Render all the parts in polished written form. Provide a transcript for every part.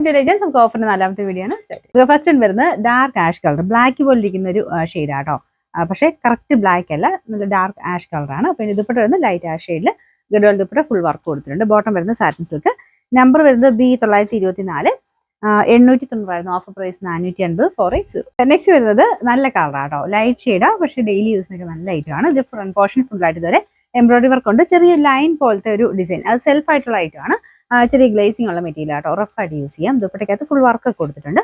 Intelligence നമുക്ക് ഓഫറിന്റെ നാലാമത്തെ video ആണ് സ്റ്റാർട്ട്. ഫസ്റ്റ് വരുന്നത് ഡാർക്ക് ആഷ് കളർ, ബ്ലാക്ക് പോലെ ഇരിക്കുന്ന ഒരു ഷെയ്ഡാട്ടോ. പക്ഷേ കറക്റ്റ് ബ്ലാക്ക് അല്ല, നല്ല ഡാർക്ക് ആഷ് കളറാണ്. പിന്നെ ദുപ്പട്ട വരുന്നത് ലൈറ്റ് ആഷ് ഷെയ്ഡിൽ ഗഡോൾ ദുപ്പട്ട ഫുൾ വർക്ക് കൊടുത്തിട്ടുണ്ട്. ബോട്ടം വരുന്നത് സാറ്റിൻ സിൽക്ക്. നമ്പർ വരുന്നത് B924, 890 ഓഫർ പ്രൈസ് 480 480. നെക്സ്റ്റ് വരുന്നത് നല്ല കളറാട്ടോ, ലൈറ്റ് ഷെയ്ഡാ, പക്ഷേ ഡെയിലി യൂസിനൊക്കെ നല്ല ഐറ്റമാണ്. ഇത് ഫ്രണ്ട് പോർഷൻ ഫുൾ ആയിട്ട് ഇതുവരെ എംബ്രോയിഡറി വർക്ക് ഉണ്ട്, ചെറിയ ലൈൻ പോലത്തെ ഒരു ഡിസൈൻ, അത് സെൽഫ് ആയിട്ടുള്ള ഐറ്റമാണ്. ചെറിയ ഗ്ലേസിംഗ് ഉള്ള മെറ്റീരിയൽ ആട്ടോ, റഫായിട്ട് യൂസ് ചെയ്യാം. ദുപ്പട്ടയ്ക്കകത്ത് ഫുൾ വർക്ക് കൊടുത്തിട്ടുണ്ട്.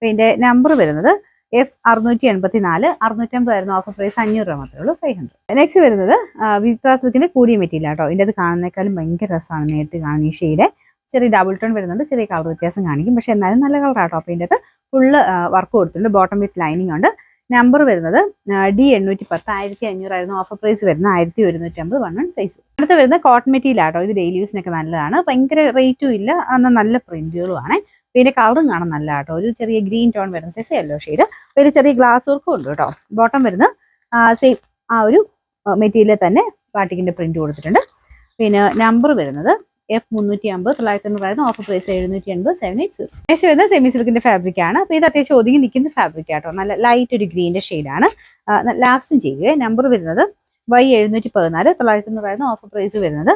ഇതിന്റെ നമ്പർ വരുന്നത് F684, 650 ആയിരുന്നു ഓഫർ പ്രൈസ്, 500 രൂപ മാത്രമേ ഉള്ളൂ, 500. നെക്സ്റ്റ് വരുന്നത് വിസ്ത്ര സിൽക്കിന്റെ കൂടിയ മെറ്റീരിയൽ ആട്ടോ. ഇതിന്റെ അത് കാണുന്നേക്കാളും ഭയങ്കര രസമാണ് നേരിട്ട് കാണുന്ന ഈ ഷെയ്ഡ്. ചെറിയ ഡബിൾ ടോൺ വരുന്നുണ്ട്, ചെറിയ കളർ വ്യത്യാസം കാണിക്കും, പക്ഷെ എന്നാലും നല്ല കളർ ആട്ടോ. അപ്പോൾ ഇതിന്റെ അത് ഫുള്ള് വർക്ക് കൊടുത്തിട്ടുണ്ട്. ബോട്ടം വിത്ത് ലൈനിങ് ഉണ്ട്. നമ്പർ വരുന്നത് D810, 1500 ആയിരുന്നു ഓഫർ പ്രൈസ് വരുന്നത്, 1150 വൺ പ്രൈസ്. അടുത്ത് വരുന്നത് കോട്ടൺ മെറ്റീരിയൽ ആട്ടോ. ഇത് ഡെയിലി യൂസിനൊക്കെ നല്ലതാണ്, ഭയങ്കര റേറ്റും ഇല്ല, എന്നാൽ നല്ല പ്രിന്റുകളും ആണ്. പിന്നെ കളറും കാണാൻ നല്ല ആട്ടോ, ഒരു ചെറിയ ഗ്രീൻ ടോൺ വരുന്ന സൈസ് യെല്ലോ ഷെയ്ഡ്. ഒരു ചെറിയ ഗ്ലാസ് വർക്കും ഉണ്ട് കേട്ടോ. ബോട്ടം വരുന്നത് സെയിം ആ ഒരു മെറ്റീരിയൽ തന്നെ ബാട്ടിക്കിന്റെ പ്രിന്റ് കൊടുത്തിട്ടുണ്ട്. പിന്നെ നമ്പർ വരുന്നത് F350, 900 ആയിരുന്നു ഓഫർ പ്രൈസ്, 780 780. നെക്സ്റ്റ് വരുന്നത് സെമി സിൽക്കിന്റെ ഫാബ്രിക് ആണ്. അപ്പോൾ ഇത് അത്യാവശ്യം ഒതുങ്ങി നിൽക്കുന്ന ഫാബ്രിക് ആട്ടോ, നല്ല ലൈറ്റ് ഒരു ഗ്രീനിന്റെ ഷെയ്ഡാണ്. ലാസ്റ്റും ചെയ്യുക. നമ്പർ വരുന്നത് Y714, 900 ആയിരുന്നു ഓഫർ പ്രൈസ് വരുന്നത്,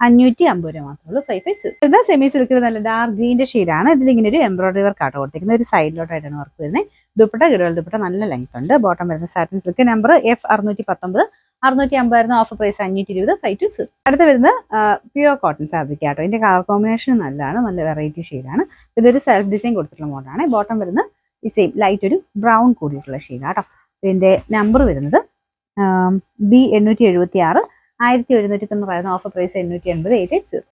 550 രൂപ മാത്രമേ ഉള്ളൂ, 550. ഇത് സെമി സിൽക്കിൽ നല്ല ഡാർക്ക് ഗ്രീനിന്റെ ഷെയ്ഡാണ്. ഇതിലിങ്ങനെ ഒരു എംബ്രോയിഡറി വർക്ക് ആട്ടോ കൊടുത്തിരിക്കുന്നത്, ഒരു സൈഡിലോട്ടായിട്ടാണ് വർക്ക് വരുന്നത്. ദുപ്പട്ട ഗഡോൾ ദുപ്പട്ട നല്ല ലെങ്ത് ഉണ്ട്. ബോട്ടം വരുന്ന സാറ്റിൻ സിൽക്ക്. നമ്പർ F619, 650 ആയിരുന്നു ഓഫർ പ്രൈസ്, 520 520. അടുത്ത് വരുന്നത് പ്യുവർ കോട്ടൺ ഫാബ്രിക് ആട്ടോ. ഇതിന്റെ കളർ കോമ്പിനേഷൻ നല്ലതാണ്, നല്ല വെറൈറ്റി ഷെയ്ഡാണ്. ഇതൊരു സെൽഫ് ഡിസൈൻ കൊടുത്തിട്ടുള്ള മോഡലാണ്. ബോട്ടം വരുന്നത് ഈ സെയിം ലൈറ്റ് ഒരു ബ്രൗൺ കൂടിയിട്ടുള്ള ഷെയ്ഡാട്ടോ. ഇതിന്റെ നമ്പർ വരുന്നത് B876, 1190 ആയിരുന്നു ഓഫർ പ്രൈസ്, 880 880.